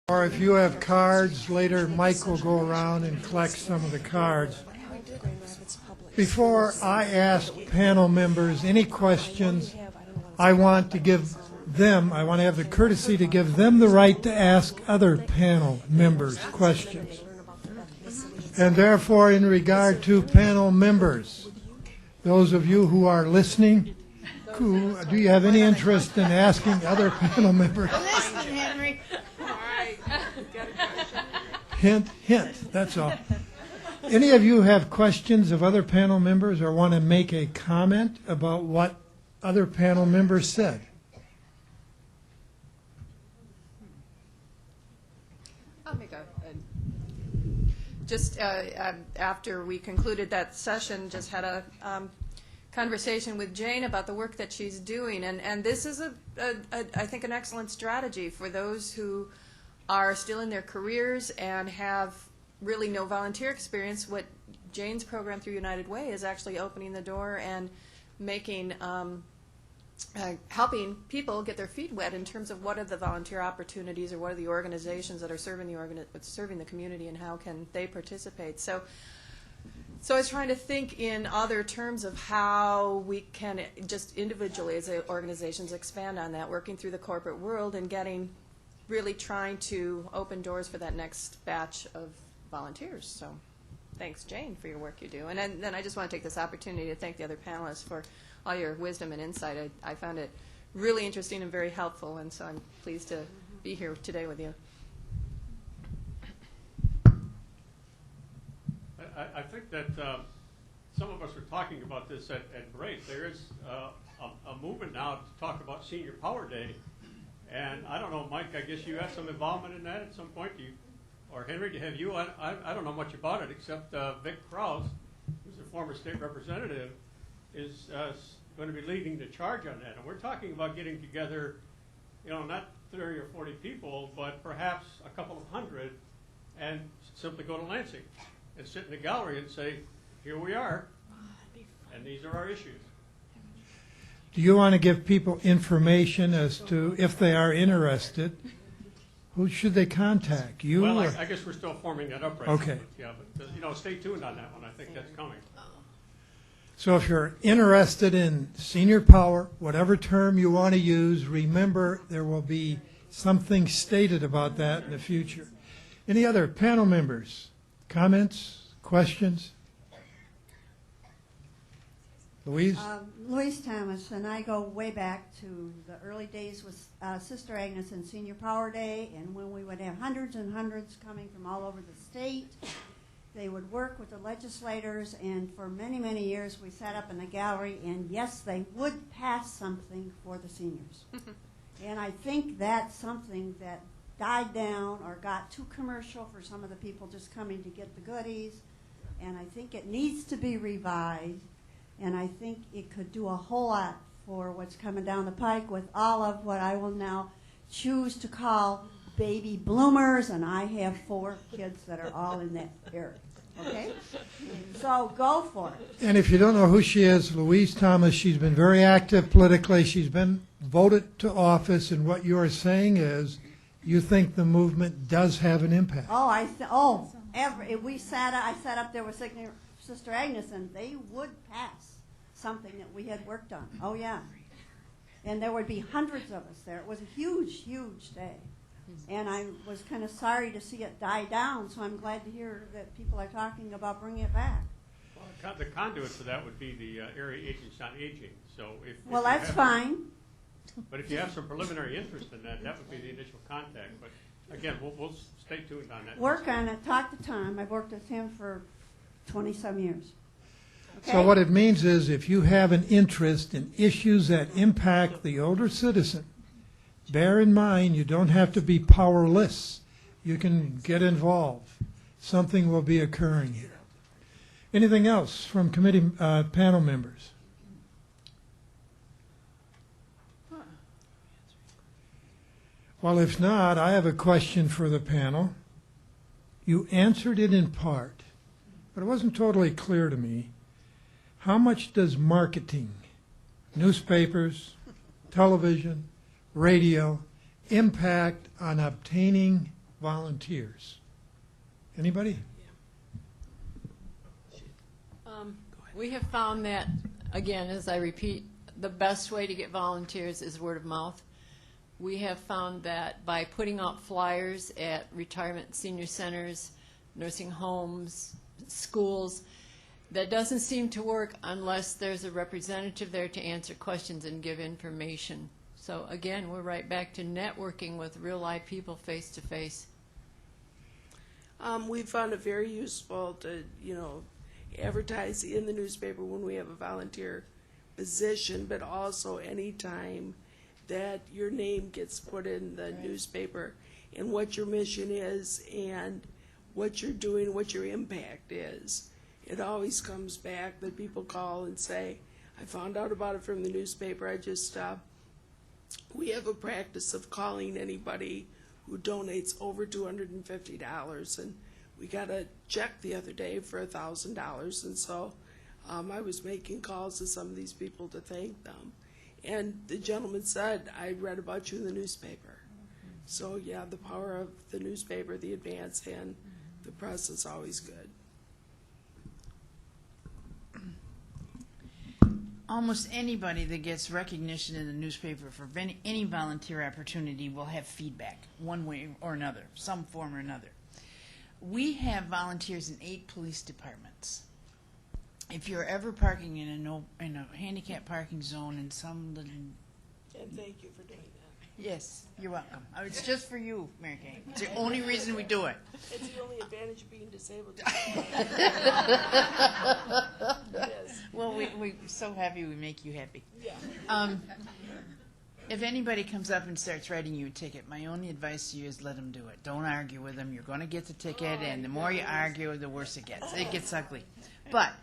Or if you have cards, later Mike will go around and collect some of the cards. Before I ask panel members any questions, I want to have the courtesy to give them the right to ask other panel members questions. And therefore, in regard to panel members, those of you who are listening, do you have any interest in asking other panel members? Listen, Henry. Hint, hint, that's all. Any of you have questions of other panel members or want to make a comment about what other panel members said? I'll make just after we concluded that session, just had a conversation with Jane about the work that she's doing, and this is I think an excellent strategy for those who are still in their careers and have really no volunteer experience. What Jane's program through United Way is actually opening the door and making helping people get their feet wet in terms of what are the volunteer opportunities or what are the organizations that are serving the community and how can they participate. So I was trying to think in other terms of how we can just individually as organizations expand on that, working through the corporate world and really trying to open doors for that next batch of volunteers. So thanks, Jane, for your work you do. And then I just want to take this opportunity to thank the other panelists for all your wisdom and insight. I found it really interesting and very helpful, and so I'm pleased to be here today with you. I think that some of us were talking about this at break. There is a movement now to talk about Senior Power Day. And I don't know, Mike, I guess you had some involvement in that at some point. Or Henry, have you? I don't know much about it except Vic Krause, who's a former state representative, is going to be leading the charge on that. And we're talking about getting together, not 30 or 40 people, but perhaps a couple of hundred, and simply go to Lansing and sit in the gallery and say, here we are, and these are our issues. Do you want to give people information as to if they are interested? Who should they contact? You? Well, or? I guess we're still forming that up right Okay. now. Yeah, but stay tuned on that one. I think that's coming. So if you're interested in senior power, whatever term you want to use, remember there will be something stated about that in the future. Any other panel members? Comments? Questions? Louise? Louise Thomas, and I go way back to the early days with Sister Agnes and Senior Power Day, and when we would have hundreds and hundreds coming from all over the state. They would work with the legislators, and for many, many years we sat up in the gallery, and yes, they would pass something for the seniors. And I think that's something that died down or got too commercial for some of the people just coming to get the goodies, and I think it needs to be revised. And I think it could do a whole lot for what's coming down the pike with all of what I will now choose to call baby bloomers, and I have 4 kids that are all in that area. Okay? So go for it. And if you don't know who she is, Louise Thomas, she's been very active politically. She's been voted to office, and what you're saying is you think the movement does have an impact. I sat up there with Sister Agnes, and they would pass something that we had worked on. Oh, yeah. And there would be hundreds of us there. It was a huge, huge day. And I was kind of sorry to see it die down, so I'm glad to hear that people are talking about bringing it back. Well, the conduit for that would be the Area Agency on Aging. So well, that's fine. But if you have some preliminary interest in that, that would be the initial contact. But again, we'll stay tuned on that. Work on it. Talk to Tom. I've worked with him for 20-some years. Okay? So what it means is if you have an interest in issues that impact the older citizen, bear in mind you don't have to be powerless. You can get involved. Something will be occurring here. Anything else from committee panel members? Well, if not, I have a question for the panel. You answered it in part, but it wasn't totally clear to me. How much does marketing, newspapers, television, radio, impact on obtaining volunteers? Anybody? We have found that, again, as I repeat, the best way to get volunteers is word of mouth. We have found that by putting out flyers at retirement senior centers, nursing homes, schools, that doesn't seem to work unless there's a representative there to answer questions and give information. So again, we're right back to networking with real live people face to face. We found it very useful to, advertise in the newspaper when we have a volunteer position, but also any time that your name gets put in the newspaper and what your mission is and what you're doing, what your impact is. It always comes back that people call and say, I found out about it from the newspaper. We have a practice of calling anybody who donates over $250, and we got a check the other day for $1,000, and so I was making calls to some of these people to thank them. And the gentleman said, I read about you in the newspaper. So yeah, the power of the newspaper, the advance, and the press is always good. Almost anybody that gets recognition in the newspaper for any volunteer opportunity will have feedback, one way or another, some form or another. We have volunteers in 8 police departments. If you're ever parking in a handicapped parking zone in some little... And thank you for doing that. Yes, you're welcome. It's just for you, Mary Kay. It's the only reason we do it. It's the only advantage of being disabled. Yes. Well, we're so happy we make you happy. Yeah. If anybody comes up and starts writing you a ticket, my only advice to you is let them do it. Don't argue with them. You're going to get the ticket, and the more you argue, the worse it gets. It gets ugly. But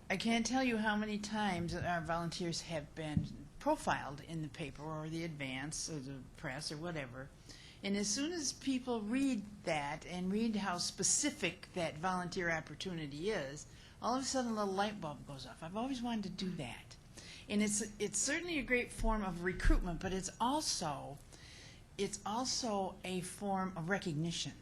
I can't tell you how many times our volunteers have been profiled in the paper or the advance or the press or whatever. And as soon as people read that and read how specific that volunteer opportunity is, all of a sudden a little light bulb goes off. I've always wanted to do that. And it's certainly a great form of recruitment, but it's also a form of recognition.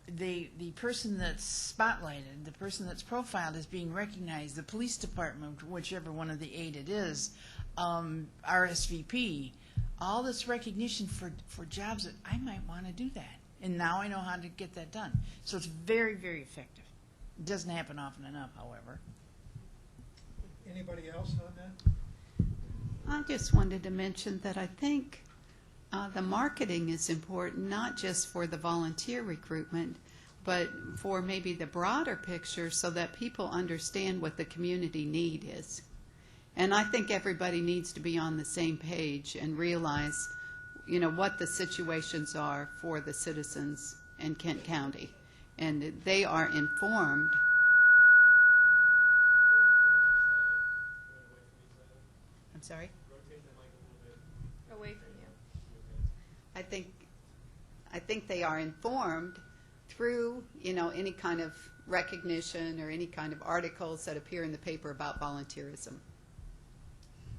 The person that's spotlighted, the person that's profiled is being recognized, the police department, whichever one of the 8 it is, RSVP, all this recognition for jobs that I might want to do that. And now I know how to get that done. So it's very, very effective. It doesn't happen often enough, however. Anybody else on that? I just wanted to mention that I think the marketing is important, not just for the volunteer recruitment, but for maybe the broader picture so that people understand what the community need is. And I think everybody needs to be on the same page and realize, what the situations are for the citizens in Kent County. And they are informed. I'm sorry? Away from you. I think they are informed through, any kind of recognition or any kind of articles that appear in the paper about volunteerism.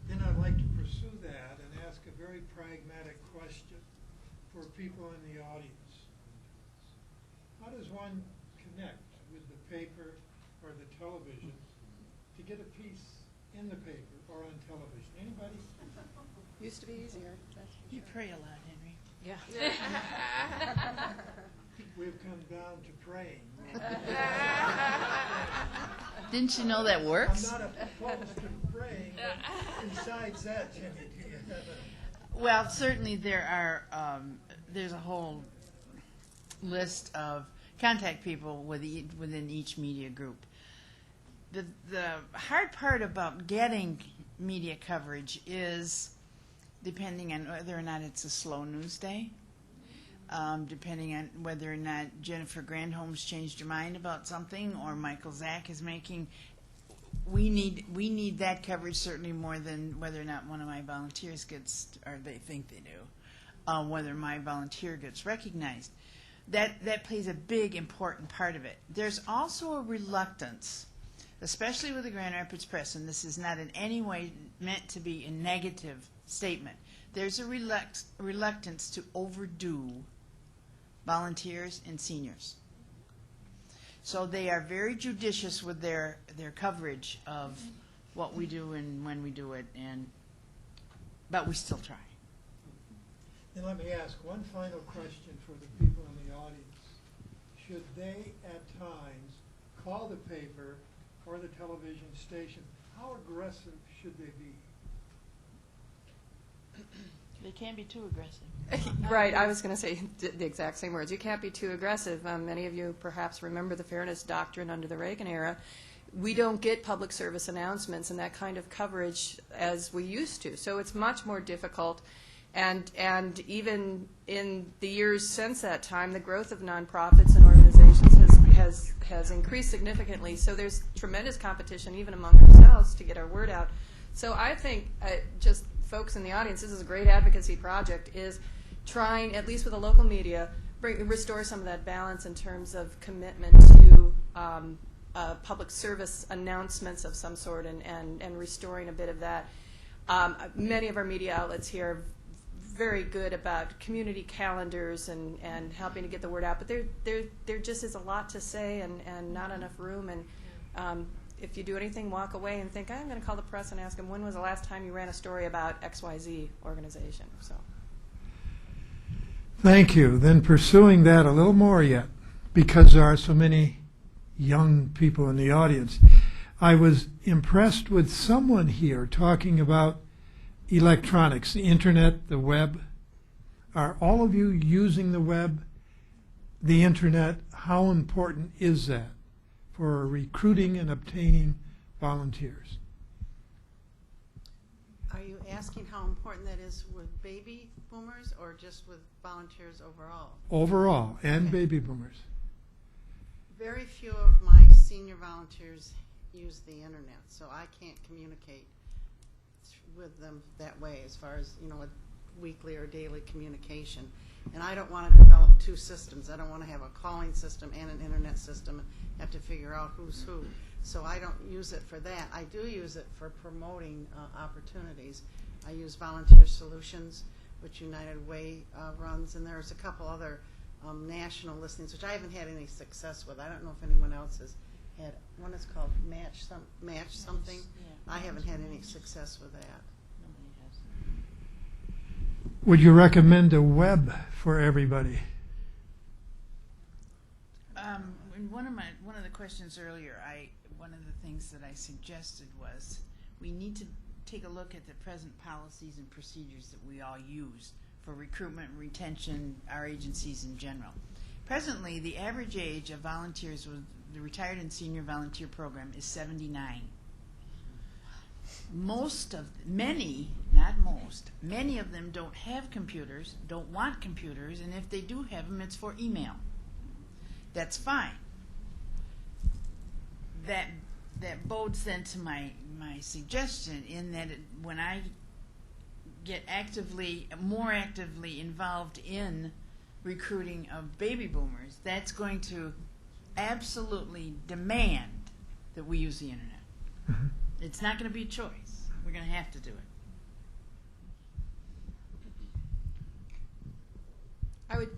Then I'd like to pursue that and ask a very pragmatic question for people in the audience. How does one connect with the paper or the television to get a piece in the paper or on television? Anybody? Used to be easier, that's for You sure. pray a lot, Henry. Yeah. We've come down to praying. Didn't you know that I'm works? not opposed to praying, but besides that, Jimmy, do you have a... Well, certainly there are. There's a whole list of contact people within each media group. The hard part about getting media coverage is depending on whether or not it's a slow news day, depending on whether or not Jennifer Granholm's changed her mind about something, or Michael Zack is making. We need that coverage certainly more than whether or not one of my volunteers gets, or they think they do, whether my volunteer gets recognized. That plays a big, important part of it. There's also a reluctance, especially with the Grand Rapids Press, and this is not in any way meant to be a negative statement. There's a reluctance to overdo volunteers, and seniors. So they are very judicious with their coverage of what we do and when we do it, but we still try. And let me ask one final question for the people in the audience. Should they at times call the paper or the television station, how aggressive should they be? They can't be too aggressive. Right, I was going to say the exact same words. You can't be too aggressive. Many of you perhaps remember the Fairness Doctrine under the Reagan era. We don't get public service announcements and that kind of coverage as we used to. So it's much more difficult. And even in the years since that time, the growth of nonprofits and organizations has increased significantly. So there's tremendous competition even among ourselves to get our word out. So I think just folks in the audience, this is a great advocacy project, is trying, at least with the local media, restore some of that balance in terms of commitment to public service announcements of some sort and restoring a bit of that. Many of our media outlets here are very good about community calendars and helping to get the word out, but there just is a lot to say and not enough room. And if you do anything, walk away and think, I'm going to call the press and ask them, when was the last time you ran a story about XYZ organization? So. Thank you. Then pursuing that a little more yet, because there are so many young people in the audience. I was impressed with someone here talking about electronics, the internet, the web. Are all of you using the web, the internet? How important is that for recruiting and obtaining volunteers? Are you asking how important that is with baby boomers or just with volunteers overall? Overall, and Okay. baby boomers. Very few of my senior volunteers use the internet, so I can't communicate with them that way as far as, with weekly or daily communication. And I don't want to develop two systems. I don't want to have a calling system and an internet system and have to figure out who's who. So I don't use it for that. I do use it for promoting opportunities. I use Volunteer Solutions, which United Way runs, and there's a couple other national listings, which I haven't had any success with. I don't know if anyone else has had. One is called Match Something. Yeah. I haven't had any success with that. Nobody has. Would you recommend a web for everybody? In one of the questions earlier, one of the things that I suggested was we need to take a look at the present policies and procedures that we all use for recruitment and retention, our agencies in general. Presently, the average age of volunteers with the Retired and Senior Volunteer Program is 79. Many of them don't have computers, don't want computers, and if they do have them, it's for email. That's fine. That bodes then to my suggestion in that when I get more actively involved in recruiting of baby boomers, that's going to absolutely demand that we use the internet. Mm-hmm. It's not going to be a choice. We're going to have to do it.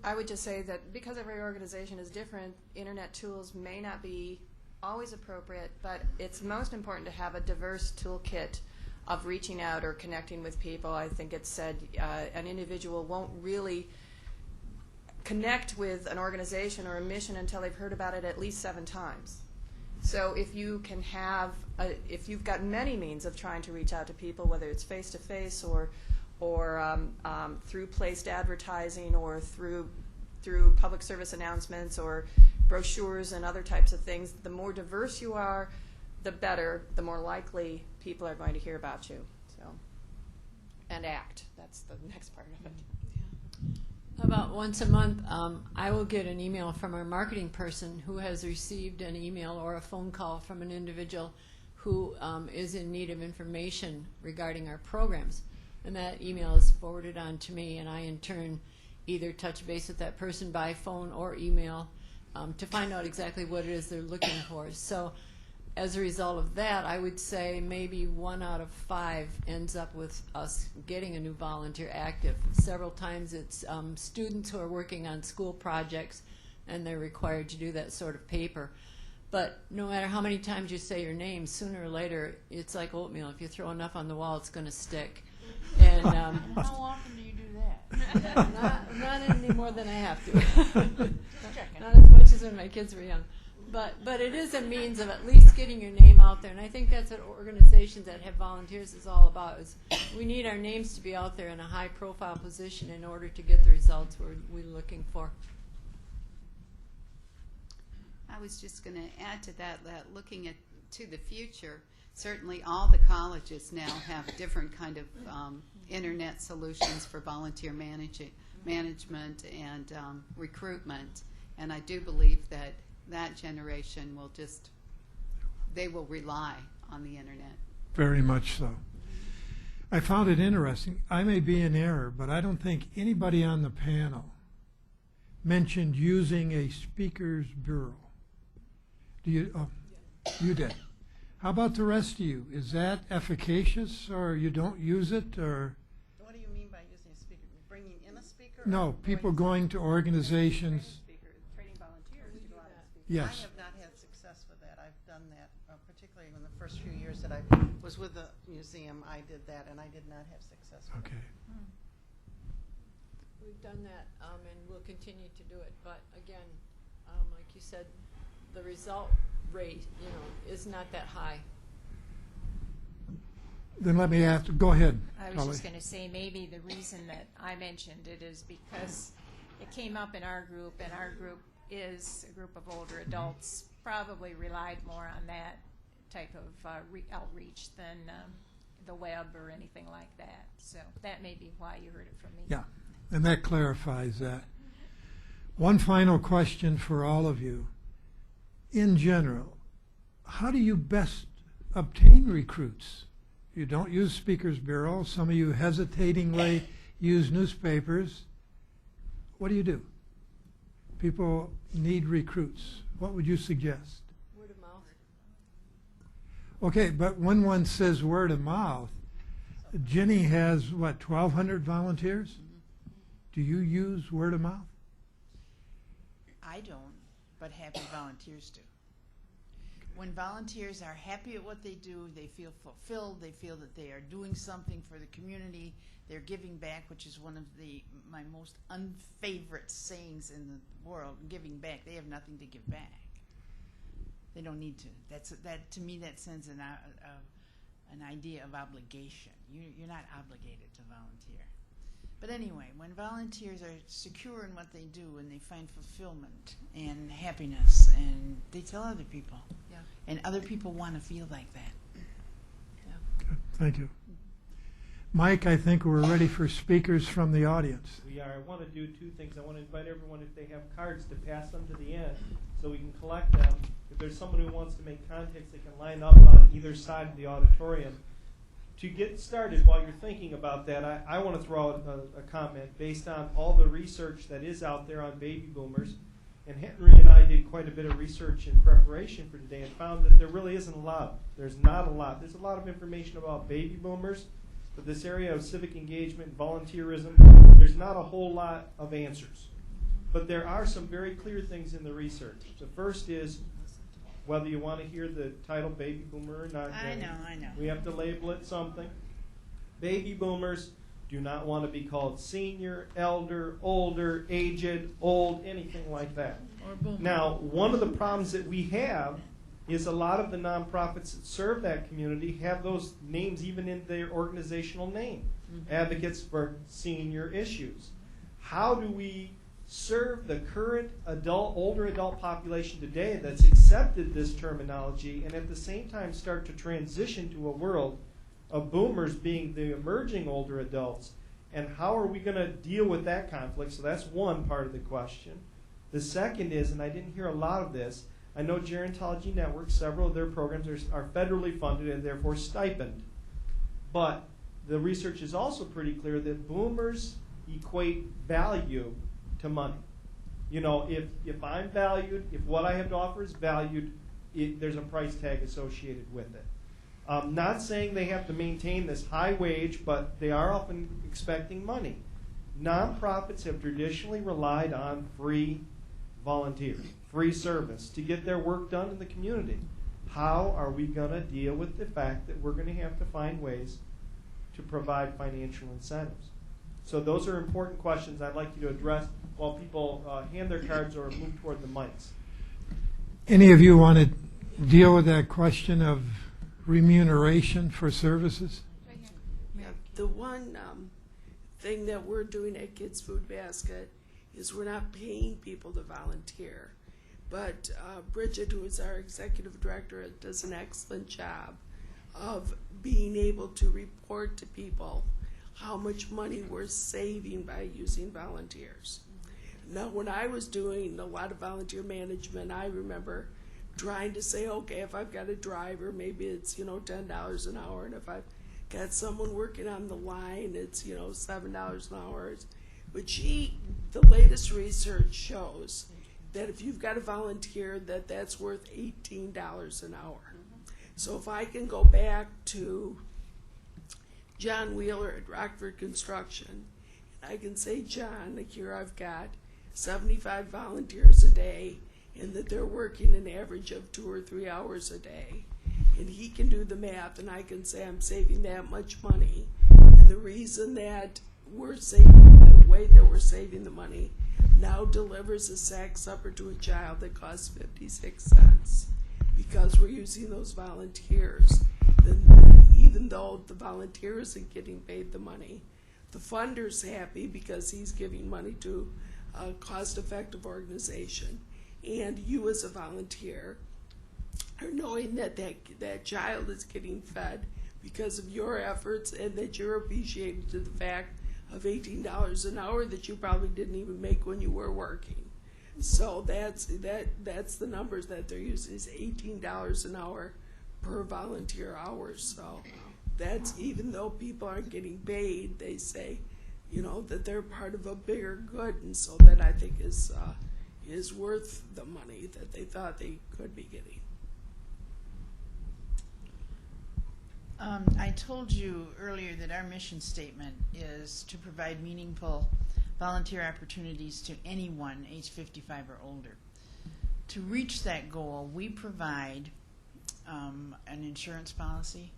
I would just say that because every organization is different, internet tools may not be always appropriate, but it's most important to have a diverse toolkit of reaching out or connecting with people. I think it's said an individual won't really connect with an organization or a mission until they've heard about it at least 7 times. So if you can have, if you've got many means of trying to reach out to people, whether it's face-to-face or through placed advertising or through public service announcements or brochures and other types of things, the more diverse you are, the better, the more likely people are going to hear about you. So, and act. That's the next part of it. About once a month, I will get an email from our marketing person who has received an email or a phone call from an individual who is in need of information regarding our programs. And that email is forwarded on to me, and I in turn either touch base with that person by phone or email to find out exactly what it is they're looking for. So as a result of that, I would say maybe 1 out of 5 ends up with us getting a new volunteer active. Several times it's students who are working on school projects and they're required to do that sort of paper. But no matter how many times you say your name, sooner or later it's like oatmeal. If you throw enough on the wall, it's going to stick. And How often do you do that? not any more than I have to. Not as much as when my kids were young. But it is a means of at least getting your name out there, and I think that's what organizations that have volunteers is all about. Is we need our names to be out there in a high-profile position in order to get the results we're looking for. I was just going to add to that, looking to the future, certainly all the colleges now have different kind of internet solutions for volunteer management and recruitment, and I do believe that generation they will rely on the internet. Very much so. I found it interesting. I may be in error, but I don't think anybody on the panel mentioned using a speaker's bureau. Do you? Oh, you did. How about the rest of you? Is that efficacious, or you don't use it, or? What do you mean by using a speaker? Bringing in a speaker? or No, people going to organizations. Training volunteers to go out and speak. Yes. I have not had success with that. I've done that, particularly in the first few years that I was with the museum. I did that, and I did not have success with Okay. it. We've done that, and we'll continue to do it. But again, like you said, the result rate, is not that high. Then let me ask. Go ahead. I was Holly. just going to say maybe the reason that I mentioned it is because it came up in our group, and our group is a group of older adults, probably relied more on that type of outreach than the web or anything like that. So that may be why you heard it from me. Yeah, and that clarifies that. One final question for all of you. In general, how do you best obtain recruits? You don't use Speakers Bureau. Some of you hesitatingly use newspapers. What do you do? People need recruits. What would you suggest? Word of mouth. Okay, but when one says word of mouth, Jenny has, 1,200 volunteers? Do you use word of mouth? I don't, but happy volunteers do. When volunteers are happy at what they do, they feel fulfilled, they feel that they are doing something for the community, they're giving back, which is one of my most unfavorite sayings in the world, giving back. They have nothing to give back. They don't need to. That to me, that sends an idea of obligation. You're not obligated to volunteer. But anyway, when volunteers are secure in what they do and they find fulfillment and happiness, and they tell other people, Yeah. and other people want to feel like that. Good, thank you. Mike, I think we're ready for speakers from the audience. We are. I want to do two things. I want to invite everyone, if they have cards, to pass them to the end so we can collect them. If there's someone who wants to make contacts, they can line up on either side of the auditorium. To get started, while you're thinking about that, I want to throw out a comment based on all the research that is out there on baby boomers. And Henry and I did quite a bit of research in preparation for today and found that there really isn't a lot. There's not a lot. There's a lot of information about baby boomers, but this area of civic engagement, volunteerism, there's not a whole lot of answers. But there are some very clear things in the research. The first is, whether you want to hear the title baby boomer or not, I know. we have to label it something. Baby boomers do not want to be called senior, elder, older, aged, old, anything like that. Or boomer. Now, one of the problems that we have is a lot of the nonprofits that serve that community have those names even in their organizational name. Advocates for senior issues. How do we serve the current older adult population today that's accepted this terminology and at the same time start to transition to a world of boomers being the emerging older adults? And how are we going to deal with that conflict? So that's one part of the question. The second is, and I didn't hear a lot of this, I know Gerontology Network, several of their programs are federally funded and therefore stipend. But the research is also pretty clear that boomers equate value to money. You know, if I'm valued, if what I have to offer is valued, there's a price tag associated with it. Not saying they have to maintain this high wage, but they are often expecting money. Nonprofits have traditionally relied on free volunteers, free service to get their work done in the community. How are we going to deal with the fact that we're going to have to find ways to provide financial incentives? So those are important questions I'd like you to address while people hand their cards or move toward the mics. Any of you want to deal with that question of remuneration for services? Yeah, the one thing that we're doing at Kids Food Basket is we're not paying people to volunteer. But Bridget, who is our executive director, does an excellent job of being able to report to people how much money we're saving by using volunteers. Now, when I was doing a lot of volunteer management, I remember trying to say, okay, if I've got a driver, maybe it's, $10 an hour, and if I've got someone working on the line, it's, $7 an hour. But the latest research shows that if you've got a volunteer, that's worth $18 an hour. So if I can go back to John Wheeler at Rockford Construction, I can say, John, here I've got 75 volunteers a day, and that they're working an average of 2 or 3 hours a day. And he can do the math, and I can say I'm saving that much money. And the reason that we're saving, the way that we're saving the money, now delivers a sack supper to a child that costs 56 cents because we're using those volunteers. Then even though the volunteer isn't getting paid the money, the funder's happy because he's giving money to a cost-effective organization. And you as a volunteer are knowing that that child is getting fed because of your efforts, and that you're appreciated to the fact of $18 an hour that you probably didn't even make when you were working. So that's the numbers that they're using, is $18 an hour per volunteer hour. So that's, even though people aren't getting paid, they say, that they're part of a bigger good, and so that I think is worth the money that they thought they could be getting. I told you earlier that our mission statement is to provide meaningful volunteer opportunities to anyone age 55 or older. To reach that goal, we provide an insurance policy.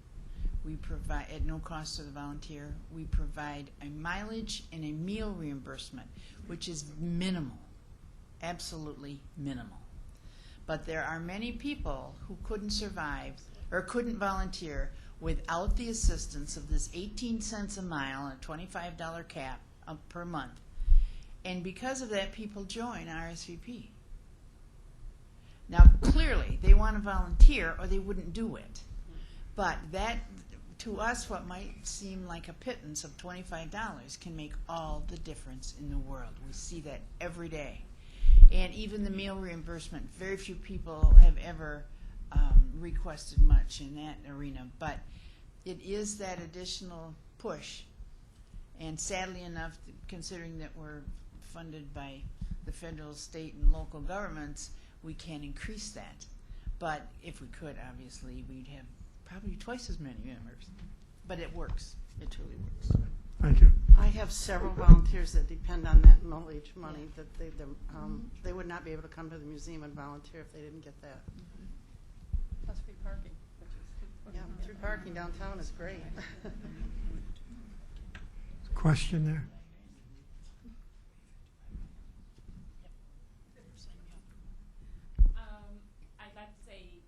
We provide, at no cost to the volunteer, we provide a mileage and a meal reimbursement, which is minimal, absolutely minimal. But there are many people who couldn't survive or couldn't volunteer without the assistance of this 18 cents a mile and a $25 cap per month. And because of that, people join RSVP. Now, clearly, they want to volunteer or they wouldn't do it. But that, to us, what might seem like a pittance of $25 can make all the difference in the world. We see that every day. And even the meal reimbursement, very few people have ever requested much in that arena, but it is that additional push. And sadly enough, considering that we're funded by the federal, state, and local governments, we can't increase that. But if we could, obviously, we'd have probably twice as many members. But it works. It truly works. Thank you. I have several volunteers that depend on that mileage money, that they would not be able to come to the museum and volunteer if they didn't get that. Plus free parking. Yeah, free parking downtown is great. Question there? I'd like to say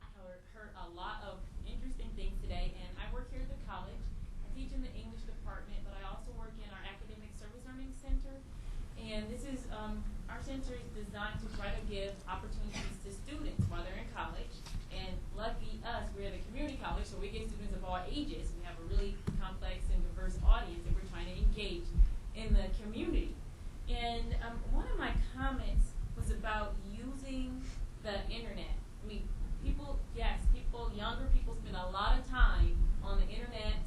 I heard a lot of interesting things today, and I work here at the college. I teach in the English department, but I also work in our Academic Service Learning Center. And this is, our center is designed to try to give opportunities to students while they're in college. And lucky us, we're at a community college, so we get students of all ages. We have a really complex and diverse audience that we're trying to engage in the community. And one of my comments was about using the internet. I mean, younger people spend a lot of time on the internet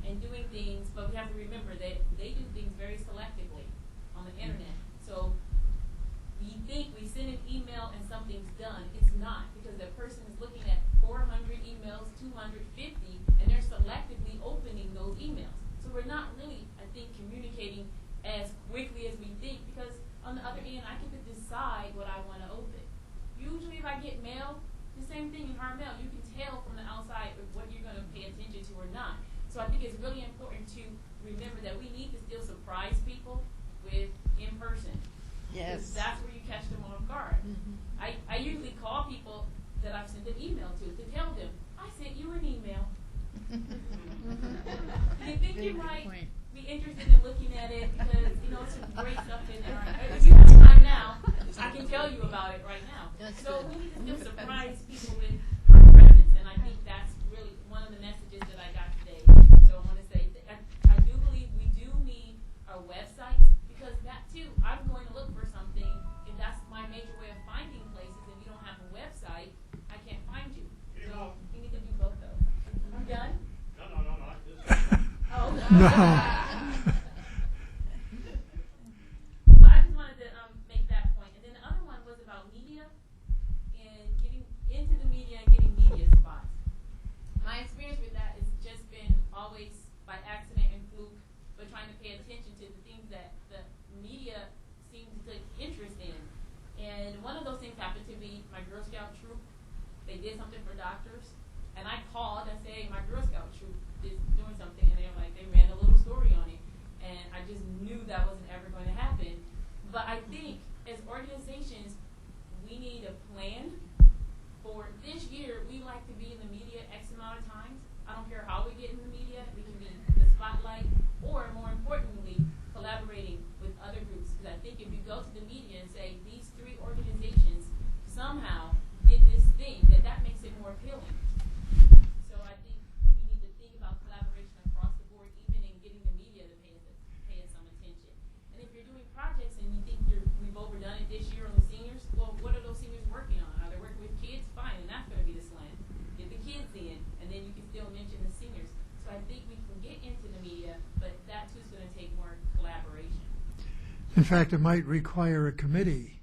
and doing things, but we have to remember that they do things very selectively on the internet. So we think we send an email and something's done. It's not, because the person 250, and they're selectively opening those emails. So we're not really, I think, communicating as quickly as we think, because on the other end, I get to decide what I want to open. Usually if I get mail, the same thing in hard mail, you can tell from the outside what you're going to pay attention to or not. So I think it's really important to remember that we need to still surprise people with in person. Yes. That's where you catch them off guard. I usually call people that I've sent an email to tell them, I sent you an email. You think you might be interested in looking at it because, you know, some great stuff in there. If you have time now, I can tell you about it right now. So we need to still surprise people with our presence, and I think that's really one of the messages that I got today. So I want to say that I do believe we do need our websites, because that too, I'm going to look for something, and that's my major way of finding places. If you don't have a website, I can't find you. So we need to do both those. I'm done? No. Oh. No. But I just wanted to make that point. And then the other one was about media and getting into the media and getting media spots. My experience with that has just been always by accident and fluke, but trying to pay attention to the things that the media seems to take interest in. And one of those things happened to be my Girl Scout troop. They did something for doctors, and I called and said, hey, my Girl Scout troop is doing something, and they were like, they ran a little story on it, and I just knew that wasn't ever going to happen. But I think as organizations, we need a plan for this year. We like to be in the media X amount of times. I don't care how we get in the media. We can be in the spotlight, or more importantly, collaborating with other groups. Because I think if you go to the media and say these 3 organizations somehow did this thing, that makes it more appealing. So I think we need to think about collaboration across the board, even in getting the media to pay us some attention. And if you're doing projects and you think we've overdone it this year on the seniors, well, what are those seniors working on? Are they working with kids? Fine, and that's going to be the slant. Get the kids in, and then you can still mention the seniors. So I think we can get into the media, but that too is going to take more collaboration. In fact, it might require a committee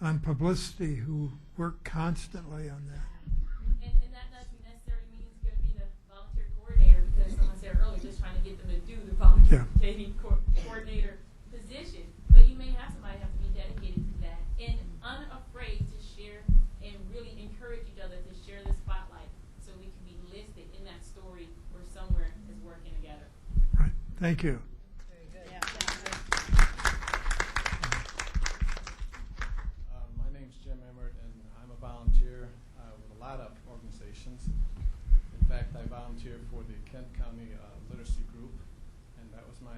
on publicity who work constantly on that. And that doesn't necessarily mean it's going to be the volunteer coordinator, because someone said earlier, just trying to get them to do the volunteer coordinator position. But you may have somebody have to be dedicated to that and unafraid to share and really encourage each other to share the spotlight, so we can be listed in that story or somewhere as working together. Right. Thank you. My name's Jim Emmert, and I'm a volunteer with a lot of organizations. In fact, I volunteer for the Kent County Literacy Group, and that was my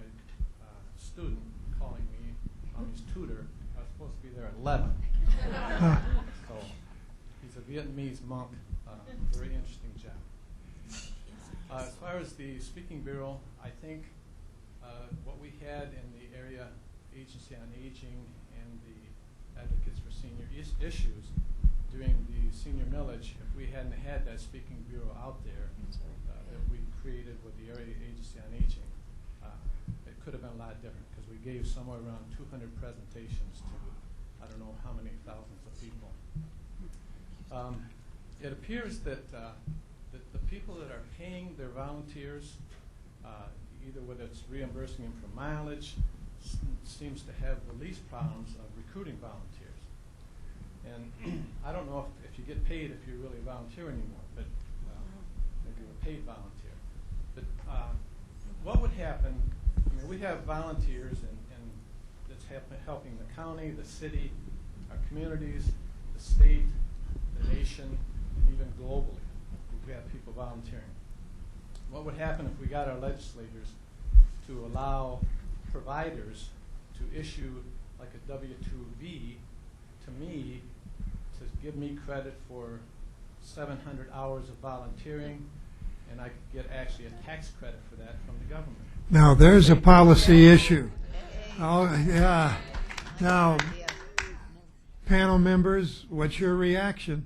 student calling me, mommy's tutor. I was supposed to be there at 11. So he's a Vietnamese monk. Very interesting job. As far as the Speaking Bureau, I think what we had in the area Agency on Aging and the Advocates for Senior Issues during the senior millage, if we hadn't had that Speaking Bureau out there that we created with the Area Agency on Aging, it could have been a lot different, because we gave somewhere around 200 presentations to I don't know how many thousands of people. It appears that the people that are paying their volunteers, either whether it's reimbursing them for mileage, seems to have the least problems of recruiting volunteers. And I don't know if you get paid if you really volunteer anymore, but maybe you're a paid volunteer. But what would happen, I mean, we have volunteers and that's helping the county, the city, our communities, the state, the nation, and even globally. We have people volunteering. What would happen if we got our legislators to allow providers to issue like a W-2B to me, to give me credit for 700 hours of volunteering, and I could get actually a tax credit for that from the government. Now, there's a policy issue. Oh, yeah. Now, panel members, what's your reaction?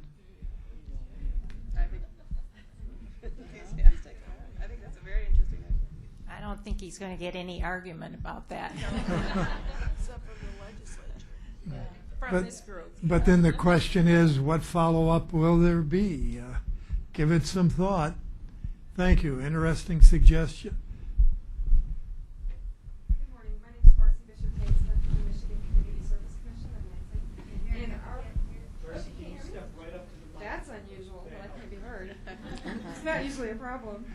I don't think he's going to get any argument about that. Except from the legislature. From this group. But then the question is, what follow-up will there be? Give it some thought. Thank you. Interesting suggestion. Good morning. My name is Marcy Bishop Hayes, I'm from the Michigan Community Service Commission. And Darcy, can you step right up to the mic? that's unusual. Well, that can't be heard. It's not usually a problem.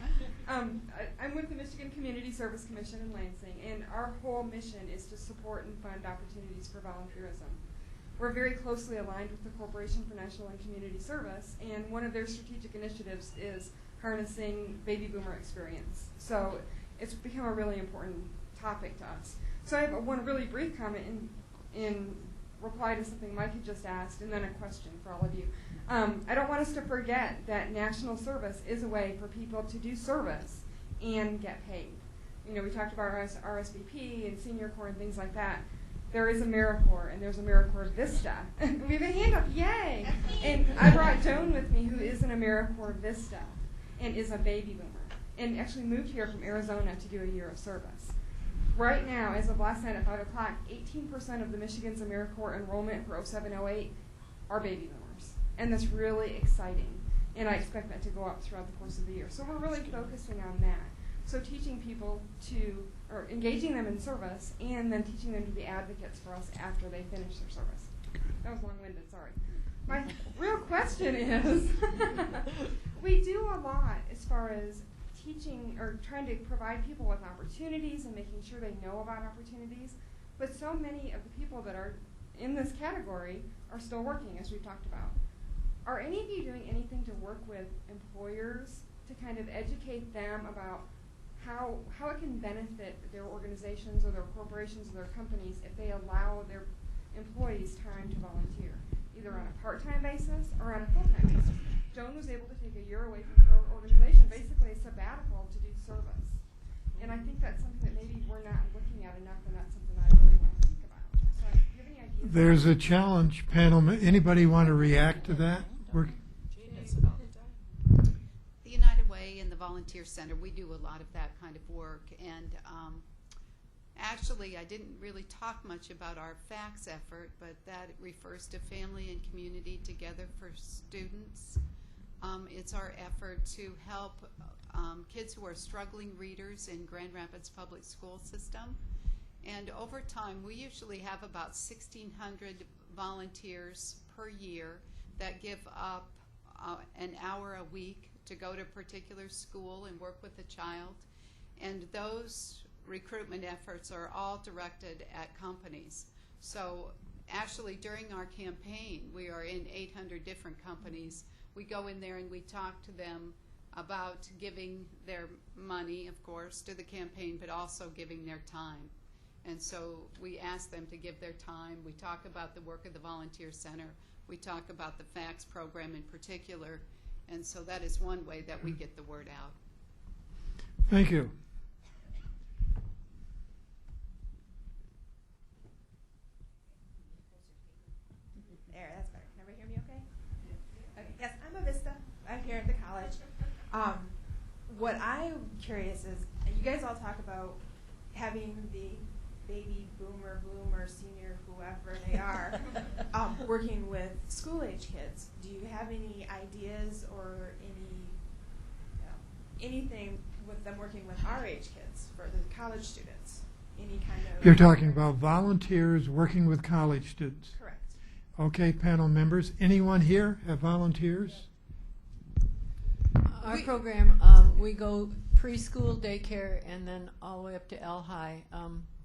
I'm with the Michigan Community Service Commission in Lansing, and our whole mission is to support and fund opportunities for volunteerism. We're very closely aligned with the Corporation for National and Community Service, and one of their strategic initiatives is harnessing baby boomer experience. So it's become a really important topic to us. So I have one really brief comment in reply to something Mike had just asked, and then a question for all of you. I don't want us to forget that national service is a way for people to do service and get paid. You know, we talked about RSVP and Senior Corps and things like that. There is AmeriCorps, and there's AmeriCorps Vista. We have a hand up, yay! And I brought Joan with me, who is an AmeriCorps Vista and is a baby boomer, and actually moved here from Arizona to do a year of service. Right now, as of last night at 5 o'clock, 18% of the Michigan's AmeriCorps enrollment for 07-08 are baby boomers. And that's really exciting. And I expect that to go up throughout the course of the year. So we're really focusing on that. So teaching people or engaging them in service, and then teaching them to be advocates for us after they finish their service. That was long-winded, sorry. My real question is, we do a lot as far as teaching or trying to provide people with opportunities and making sure they know about opportunities, but so many of the people that are in this category are still working, as we've talked about. Are any of you doing anything to work with employers to kind of educate them about how it can benefit their organizations or their corporations or their companies if they allow their employees time to volunteer, either on a part-time basis or on a full-time basis? Joan was able to take a year away from her organization, basically a sabbatical, to do service. And I think that's something that maybe we're not looking at enough, and that's something I really want to think about. So do you have any ideas? There's a challenge panel. Anybody want to react to that? The United Way and the Volunteer Center, we do a lot of that kind of work. And actually, I didn't really talk much about our FACTS effort, but that refers to Family and Community Together for Students. It's our effort to help kids who are struggling readers in Grand Rapids Public School System. And over time, we usually have about 1,600 volunteers per year that give up an hour a week to go to a particular school and work with a child. And those recruitment efforts are all directed at companies. So actually during our campaign, we are in 800 different companies. We go in there and we talk to them about giving their money, of course, to the campaign, but also giving their time. And so we ask them to give their time. We talk about the work of the Volunteer Center. We talk about the FACTS program in particular. And so that is one way that we get the word out. Thank you. There, that's better. Can everybody hear me okay? Okay. Yes, I'm a Vista. I'm here at the college. What I'm curious is, you guys all talk about having the baby boomer, senior, whoever they are, working with school-age kids. Do you have any ideas or anything with them working with our age kids for the college students? Any kind of... You're talking about volunteers working with college students. Correct. Okay, panel members. Anyone here have volunteers? Our program, we go preschool, daycare, and then all the way up to L-High.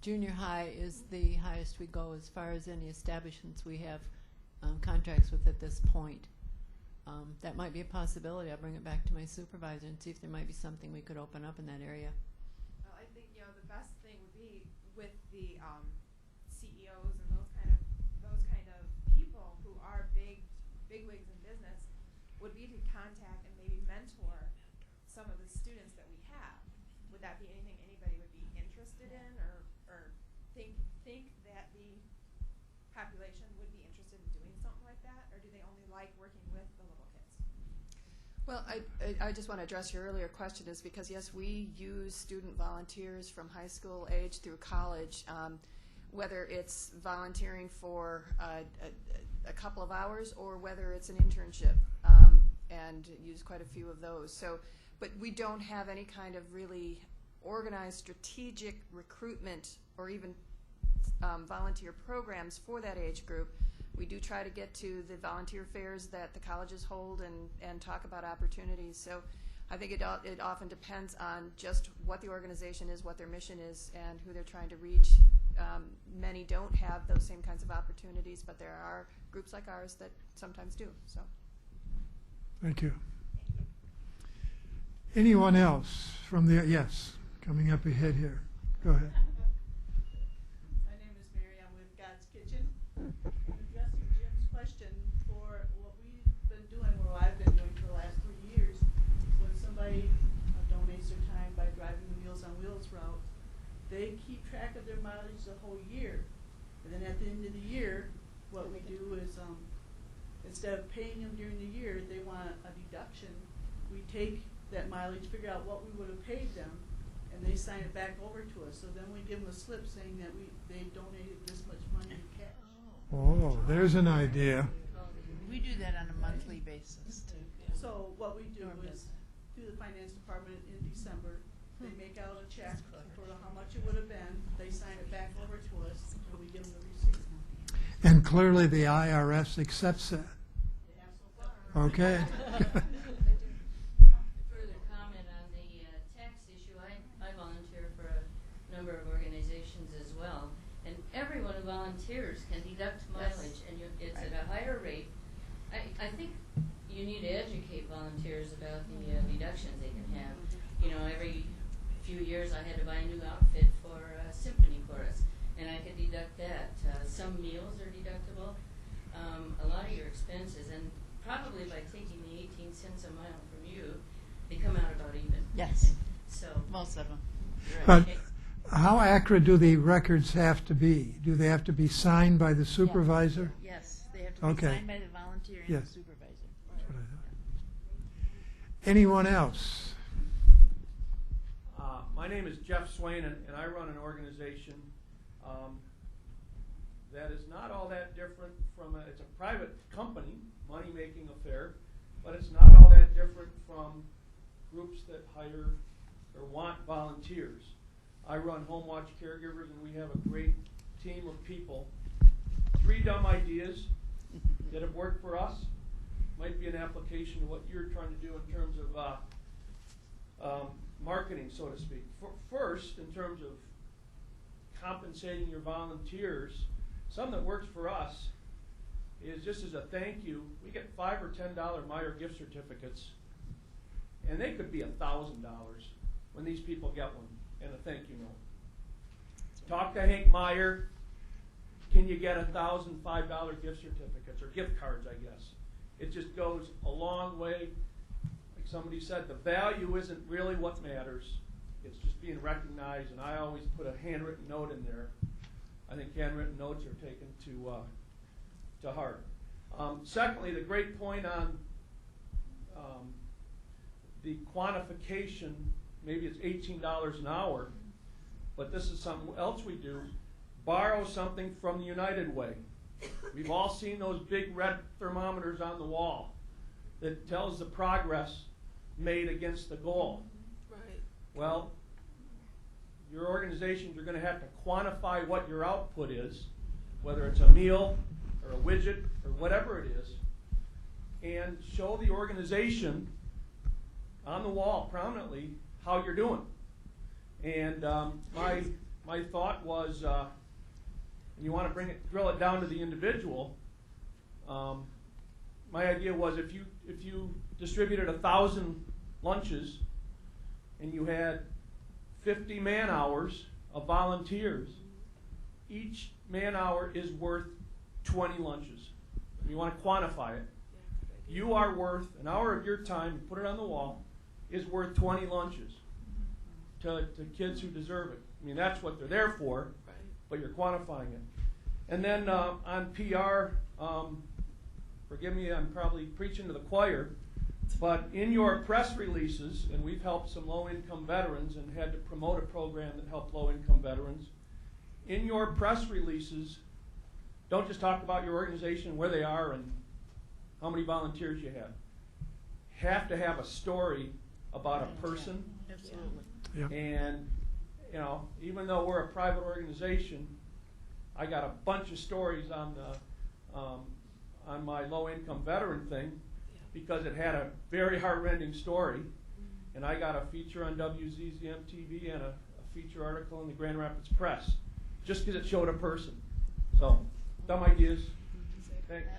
Junior high is the highest we go as far as any establishments we have contracts with at this point. That might be a possibility. I'll bring it back to my supervisor and see if there might be something we could open up in that area. Well, I think the best thing would be with the CEOs and those kind of people who are bigwigs in business would be to contact and maybe mentor some of the students that we have. Would that be anything anybody would be interested in, or think that the population would be interested in doing something like that, or do they only like working with the little kids? Well, I just want to address your earlier question is because, yes, we use student volunteers from high school age through college, whether it's volunteering for a couple of hours or whether it's an internship, and use quite a few of those. So, but we don't have any kind of really organized strategic recruitment or even volunteer programs for that age group. We do try to get to the volunteer fairs that the colleges hold and talk about opportunities. So I think it often depends on just what the organization is, what their mission is, and who they're trying to reach. Many don't have those same kinds of opportunities, but there are groups like ours that sometimes do. So. Thank you. Anyone else from the, yes, coming up ahead here. Go ahead. My name is Mary. I'm with God's Kitchen. Addressing Jim's question, for what we've been doing, or I've been doing for the last 3 years, when somebody donates their time by driving the Meals on Wheels route, they keep track of their mileage the whole year. And then at the end of the year, what we do is, instead of paying them during the year, they want a deduction. We take that mileage, figure out what we would have paid them, and they sign it back over to us. So then we give them a slip saying that they donated this much money in cash. Oh, there's an idea. We do that on a monthly basis too. So what we do is, through the finance department in December, they make out a check for how much it would have been. They sign it back over to us, and we give them the receipt. And clearly the IRS accepts that. Okay. Further comment on the tax issue, I volunteer for a number of organizations as well, and everyone who volunteers can deduct mileage, and it's at a higher rate. I think you need to educate volunteers about the deductions they can have. You know, every few years I had to buy a new outfit for a symphony chorus, and I could deduct that. Some meals are deductible, a lot of your expenses, and probably by taking the 18 cents a mile from you, they come out about even. Yes. So most of them. But how accurate do the records have to be? Do they have to be signed by the supervisor? Yes, they have to be signed by the volunteer and Yes. the supervisor. That's what I thought. Anyone else? My name is Jeff Swain, and I run an organization that is not all that different from it's a private company, money-making affair, but it's not all that different from groups that hire or want volunteers. I run Home Watch Caregivers, and we have a great team of people. 3 dumb ideas that have worked for us might be an application of what you're trying to do in terms of marketing, so to speak. First, in terms of compensating your volunteers, something that works for us is just as a thank you, we get $5 or $10 Meyer gift certificates, and they could be $1,000 when these people get one, and a thank you note. Talk to Hank Meyer. Can you get $1,000 $5 gift certificates, or gift cards, I guess? It just goes a long way. Like somebody said, the value isn't really what matters. It's just being recognized, and I always put a handwritten note in there. I think handwritten notes are taken to heart. Secondly, the great point on the quantification, maybe it's $18 an hour, but this is something else we do. Borrow something from the United Way. We've all seen those big red thermometers on the wall that tells the progress made against the goal. Right. Well, your organizations are going to have to quantify what your output is, whether it's a meal or a widget or whatever it is, and show the organization on the wall prominently how you're doing. And my thought was, and you want to drill it down to the individual. My idea was if you distributed 1,000 lunches and you had 50 man hours of volunteers, each man hour is worth 20 lunches. You want to quantify it. You are worth an hour of your time, put it on the wall, is worth 20 lunches to kids who deserve it. I mean, that's what they're there for, but you're quantifying it. And then on PR, forgive me, I'm probably preaching to the choir, but in your press releases, and we've helped some low-income veterans and had to promote a program that helped low-income veterans, in your press releases, don't just talk about your organization, where they are, and how many volunteers you have. Have to have a story about a person. Absolutely. Yep. And, you know, even though we're a private organization, I got a bunch of stories on my low-income veteran thing, because it had a very heart-rending story. And I got a feature on WZZM TV and a feature article in the Grand Rapids Press, just because it showed a person. So, dumb ideas. Thanks.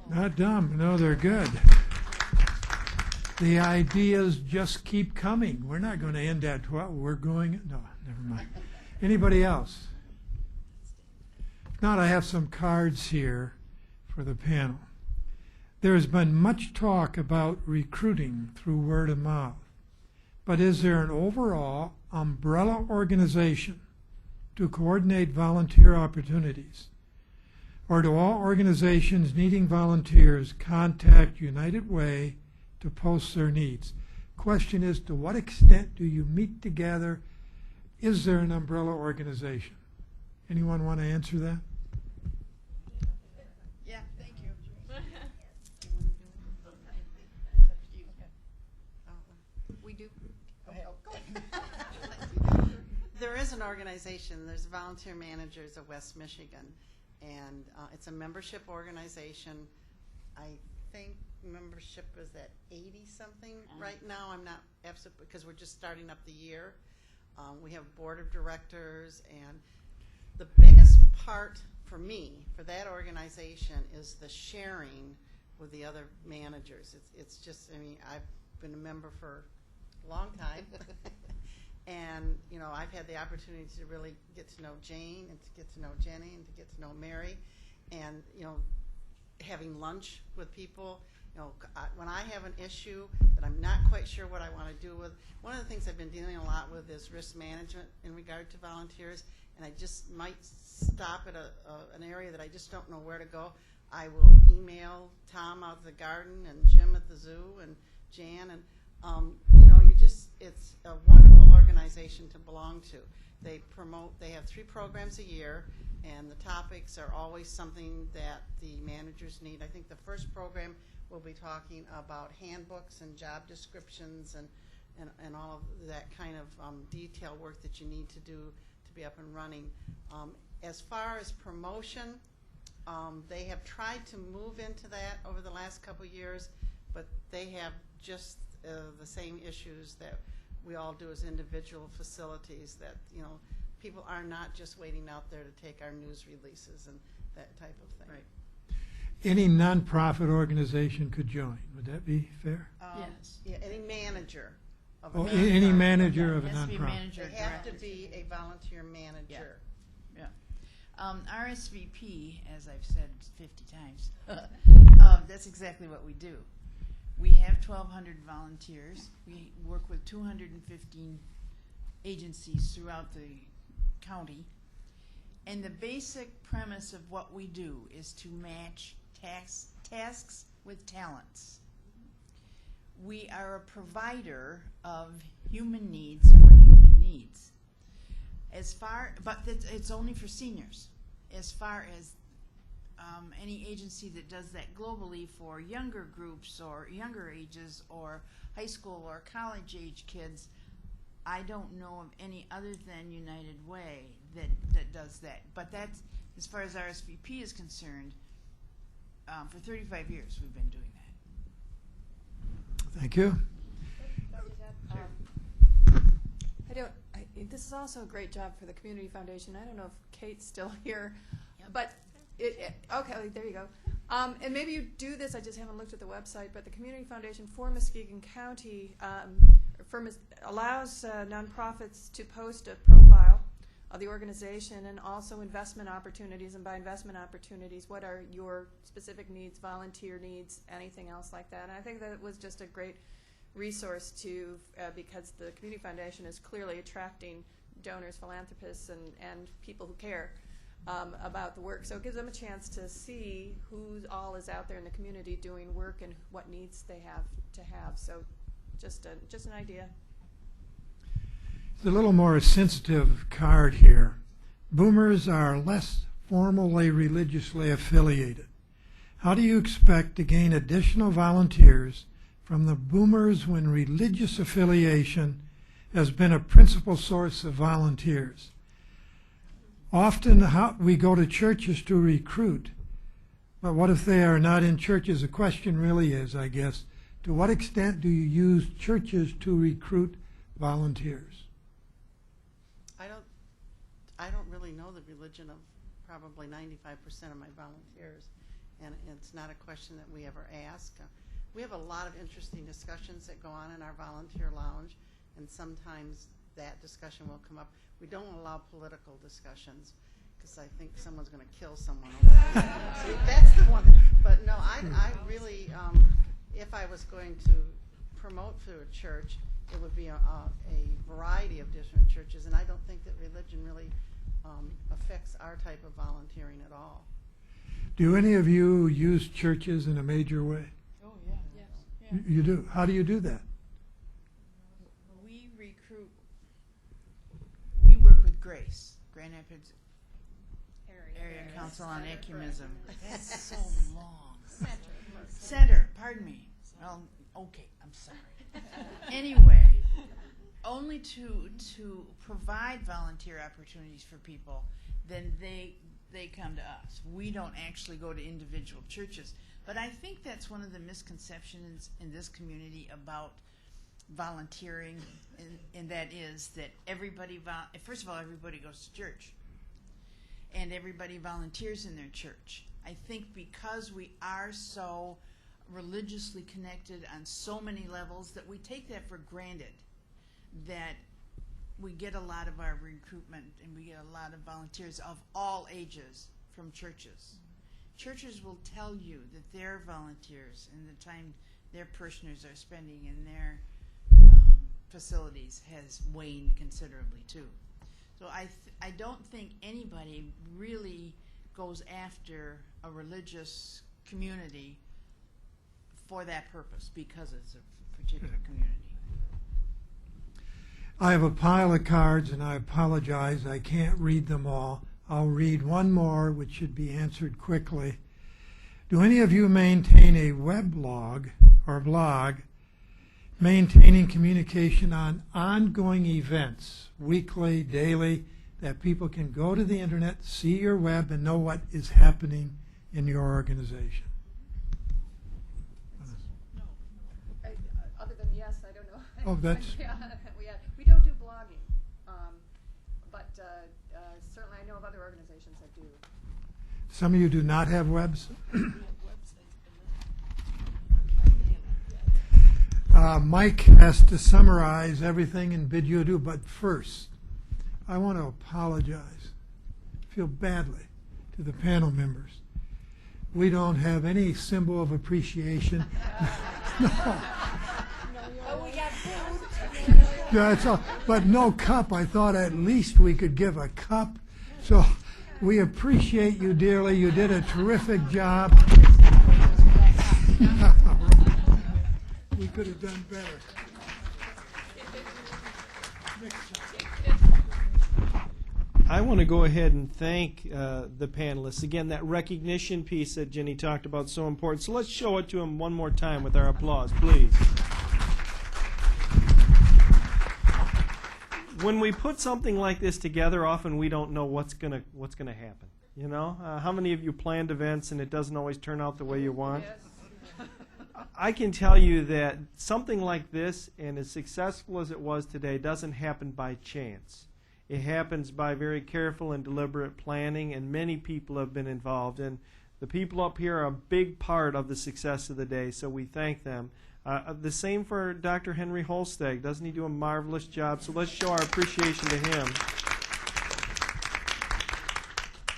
Not dumb. No, they're good. The ideas just keep coming. We're not going to end at 12. We're going, no, never mind. Anybody else? If not, I have some cards here for the panel. There has been much talk about recruiting through word of mouth. But is there an overall umbrella organization to coordinate volunteer opportunities? Or do all organizations needing volunteers contact United Way to post their needs? Question is, to what extent do you meet together? Is there an umbrella organization? Anyone want to answer that? Yeah, thank you. We do. There is an organization, there's Volunteer Managers of West Michigan, and it's a membership organization. I think membership is at 80-something right now. I'm not absolute, because we're just starting up the year. We have board of directors, and the biggest part for me, for that organization, is the sharing with the other managers. It's just, I mean, I've been a member for a long time. And, you know, I've had the opportunity to really get to know Jane and to get to know Jenny and to get to know Mary. And, you know, having lunch with people, you know, when I have an issue that I'm not quite sure what I want to do with, one of the things I've been dealing a lot with is risk management in regard to volunteers. And I just might stop at an area that I just don't know where to go. I will email Tom out of the garden and Jim at the zoo and Jan, and you know, it's a wonderful organization to belong to. They have 3 programs a year, and the topics are always something that the managers need. I think the first program will be talking about handbooks and job descriptions and all of that kind of detail work that you need to do to be up and running. As far as promotion, they have tried to move into that over the last couple of years, but they have just the same issues that we all do as individual facilities, that, you know, people are not just waiting out there to take our news releases and that type of thing. Right. Any nonprofit organization could join. Would that be fair? Yes. Yeah, any manager of Oh, a any nonprofit. manager of a Has to be nonprofit. manager They have to director. be a volunteer manager. Yeah. RSVP, as I've said 50 times, that's exactly what we do. We have 1,200 volunteers. We work with 215 agencies throughout the county. And the basic premise of what we do is to match tasks with talents. We are a provider of human needs for human needs. But it's only for seniors. As far as any agency that does that globally for younger groups or younger ages or high school or college age kids, I don't know of any other than United Way that does that. But that's, as far as RSVP is concerned, for 35 years we've been doing that. Thank you. This is also a great job for the Community Foundation. I don't know if Kate's still here, but okay, there you go. And maybe you do this, I just haven't looked at the website, but the Community Foundation for Muskegon County allows nonprofits to post a profile of the organization and also investment opportunities. And by investment opportunities, what are your specific needs, volunteer needs, anything else like that? And I think that was just a great resource to, because the Community Foundation is clearly attracting donors, philanthropists, and people who care about the work. So it gives them a chance to see who all is out there in the community doing work and what needs they have to have. So just an idea. It's a little more sensitive card here. Boomers are less formally religiously affiliated. How do you expect to gain additional volunteers from the boomers when religious affiliation has been a principal source of volunteers. Often we go to churches to recruit, but what if they are not in churches? The question really is, I guess, to what extent do you use churches to recruit volunteers? I don't really know the religion of probably 95% of my volunteers, and it's not a question that we ever ask. We have a lot of interesting discussions that go on in our volunteer lounge, and sometimes that discussion will come up. We don't allow political discussions because I think someone's going to kill someone over there. See, that's the one. But no, I really, if I was going to promote through a church, it would be a variety of different churches, and I don't think that religion really affects our type of volunteering at all. Do any of you use churches in a major way? Oh, yeah. Yes. Yeah. You do? How do you do that? We recruit, we work with GRACE, Grand Rapids Area Council on Ecumenism. That's so long. Center, pardon me. Well, okay, I'm sorry. Anyway, only to provide volunteer opportunities for people, then they come to us. We don't actually go to individual churches. But I think that's one of the misconceptions in this community about volunteering, and that is that everybody, first of all, everybody goes to church. And everybody volunteers in their church. I think because we are so religiously connected on so many levels that we take that for granted, that we get a lot of our recruitment and we get a lot of volunteers of all ages from churches. Churches will tell you that their volunteers and the time their parishioners are spending in their facilities has waned considerably too. So I don't think anybody really goes after a religious community for that purpose because it's a particular community. I have a pile of cards, and I apologize, I can't read them all. I'll read one more, which should be answered quickly. Do any of you maintain a weblog or blog maintaining communication on ongoing events, weekly, daily, that people can go to the internet, see your web, and know what is happening in your organization? No. Other than yes, I don't know. Oh, that's... We don't do blogging, but certainly I know of other organizations that do. Some of you do not have webs? Mike has to summarize everything and bid you adieu, but first, I want to apologize, feel badly to the panel members. We don't have any symbol of appreciation. No. Oh, we got food. Yeah, it's all, but no cup. I thought at least we could give a cup. So we appreciate you dearly. You did a terrific job. We could have done better. I want to go ahead and thank the panelists. Again, that recognition piece that Jenny talked about is so important. So let's show it to them one more time with our applause, please. When we put something like this together, often we don't know what's gonna happen. You know, how many of you planned events and it doesn't always turn out the way you want? Yes. I can tell you that something like this, and as successful as it was today, doesn't happen by chance. It happens by very careful and deliberate planning, and many people have been involved. And the people up here are a big part of the success of the day, so we thank them. The same for Dr. Henry Holsteg. Doesn't he do a marvelous job? So let's show our appreciation to him.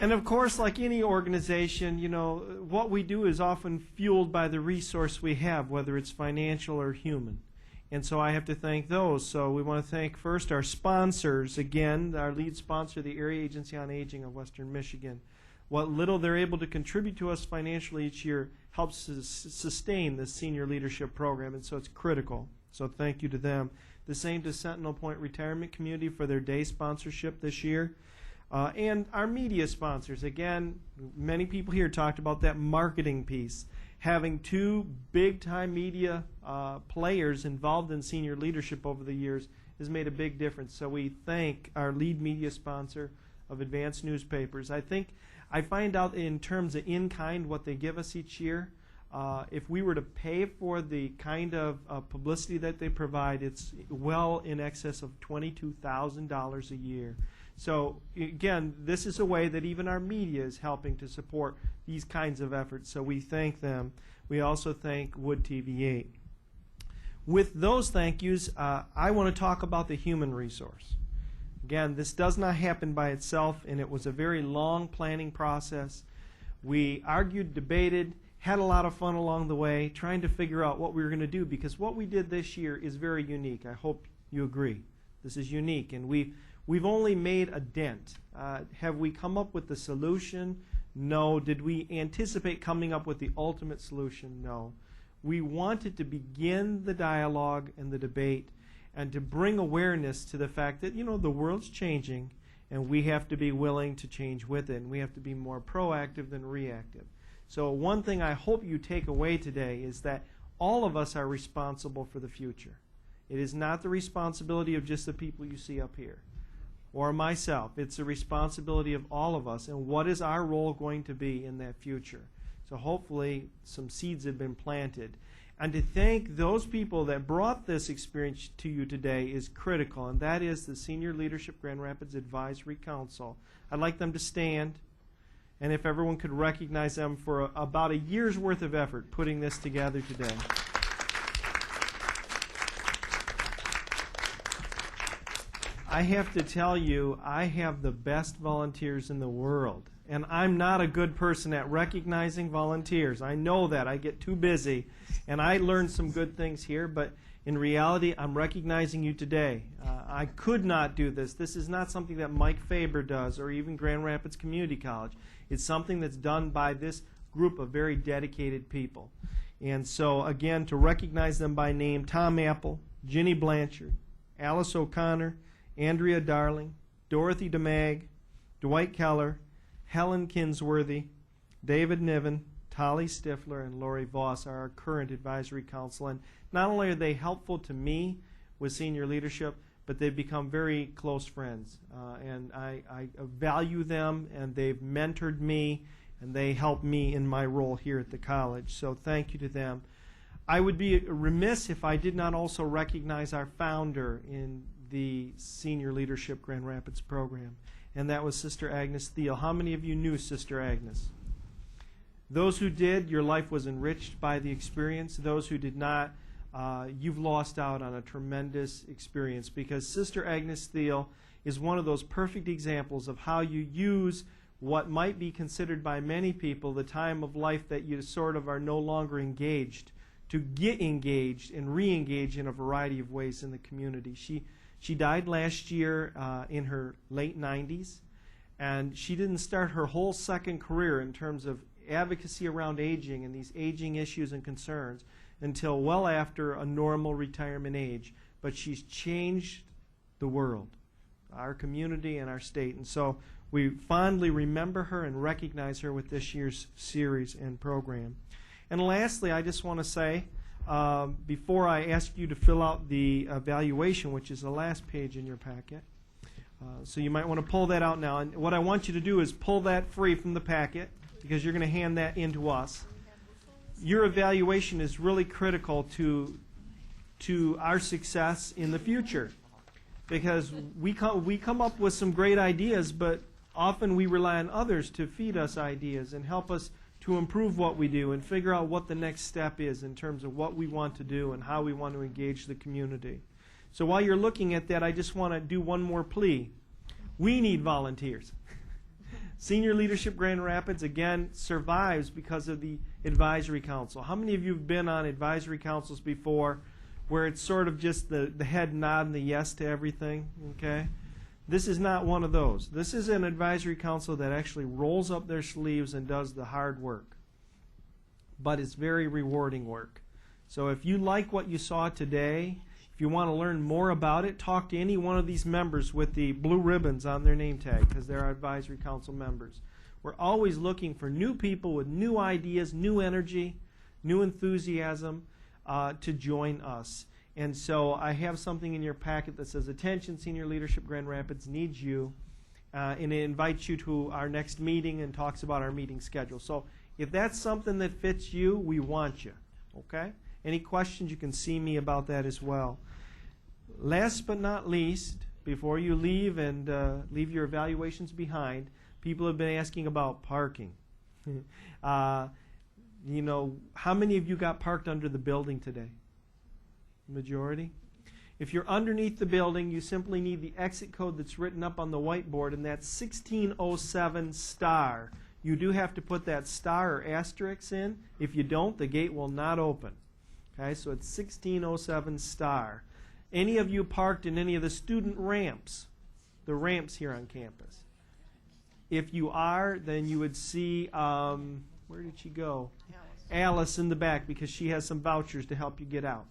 And of course, like any organization, you know, what we do is often fueled by the resource we have, whether it's financial or human. And so I have to thank those. So we want to thank first our sponsors. Again, our lead sponsor, the Area Agency on Aging of Western Michigan. What little they're able to contribute to us financially each year helps to sustain the senior leadership program, and so it's critical. So thank you to them. The same to Sentinel Point Retirement Community for their day sponsorship this year. And our media sponsors. Again, many people here talked about that marketing piece. having two big-time media players involved in senior leadership over the years has made a big difference. So we thank our lead media sponsor of Advanced Newspapers. I find out in terms of in-kind what they give us each year. If we were to pay for the kind of publicity that they provide, it's well in excess of $22,000 a year. So again, this is a way that even our media is helping to support these kinds of efforts. So we thank them. We also thank Wood TV8. With those thank yous, I want to talk about the human resource. Again, this does not happen by itself, and it was a very long planning process. We argued, debated, had a lot of fun along the way, trying to figure out what we were going to do, because what we did this year is very unique. I hope you agree. This is unique, and we've only made a dent. Have we come up with the solution? No. Did we anticipate coming up with the ultimate solution? No. We wanted to begin the dialogue and the debate and to bring awareness to the fact that, the world's changing, and we have to be willing to change with it, and we have to be more proactive than reactive. So one thing I hope you take away today is that all of us are responsible for the future. It is not the responsibility of just the people you see up here or myself. It's the responsibility of all of us, and what is our role going to be in that future. So hopefully some seeds have been planted. And to thank those people that brought this experience to you today is critical, and that is the Senior Leadership Grand Rapids Advisory Council. I'd like them to stand, and if everyone could recognize them for about a year's worth of effort putting this together today. I have to tell you, I have the best volunteers in the world. And I'm not a good person at recognizing volunteers. I know that. I get too busy. And I learned some good things here, but in reality, I'm recognizing you today. I could not do this. This is not something that Mike Faber does or even Grand Rapids Community College. It's something that's done by this group of very dedicated people. And so, again, to recognize them by name, Tom Apple, Ginny Blanchard, Alice O'Connor, Andrea Darling, Dorothy DeMag, Dwight Keller, Helen Kinsworthy, David Niven, Tolly Stifler, and Lori Voss are our current advisory council. And not only are they helpful to me with senior leadership, but they've become very close friends. And I value them, and they've mentored me, and they help me in my role here at the college. So thank you to them. I would be remiss if I did not also recognize our founder in the Senior Leadership Grand Rapids program, and that was Sister Agnes Thiel. How many of you knew Sister Agnes? Those who did, your life was enriched by the experience. Those who did not, you've lost out on a tremendous experience, because Sister Agnes Thiel is one of those perfect examples of how you use what might be considered by many people the time of life that you sort of are no longer engaged, to get engaged and re-engage in a variety of ways in the community. She died last year in her late 90s, and she didn't start her whole second career in terms of advocacy around aging and these aging issues and concerns until well after a normal retirement age. But she's changed the world, our community and our state. And so we fondly remember her and recognize her with this year's series and program. And lastly, I just want to say, before I ask you to fill out the evaluation, which is the last page in your packet, so you might want to pull that out now. And what I want you to do is pull that free from the packet, because you're going to hand that in to us. Your evaluation is really critical to our success in the future, because we come up with some great ideas, but often we rely on others to feed us ideas and help us to improve what we do and figure out what the next step is in terms of what we want to do and how we want to engage the community. So while you're looking at that, I just want to do one more plea. We need volunteers. Senior Leadership Grand Rapids, again, survives because of the advisory council. How many of you have been on advisory councils before where it's sort of just the head nod and the yes to everything? Okay? This is not one of those. This is an advisory council that actually rolls up their sleeves and does the hard work. But it's very rewarding work. So if you like what you saw today, if you want to learn more about it, talk to any one of these members with the blue ribbons on their name tag, because they're our advisory council members. We're always looking for new people with new ideas, new energy new enthusiasm to join us. And so I have something in your packet that says, "Attention, Senior Leadership Grand Rapids needs you." And it invites you to our next meeting and talks about our meeting schedule. So if that's something that fits you, we want you. Okay? Any questions, you can see me about that as well. Last but not least, before you leave and leave your evaluations behind, people have been asking about parking. You know, how many of you got parked under the building today? Majority? If you're underneath the building, you simply need the exit code that's written up on the whiteboard, and that's 1607 star. You do have to put that star or asterisk in. If you don't, the gate will not open. Okay, so it's 1607 star. Any of you parked in any of the student ramps, the ramps here on campus? If you are, then you would see, where did she go? Alice in the back, because she has some vouchers to help you get out.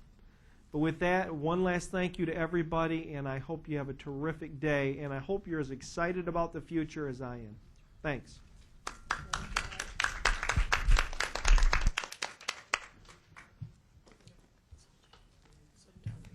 But with that, one last thank you to everybody, and I hope you have a terrific day, and I hope you're as excited about the future as I am. Thanks.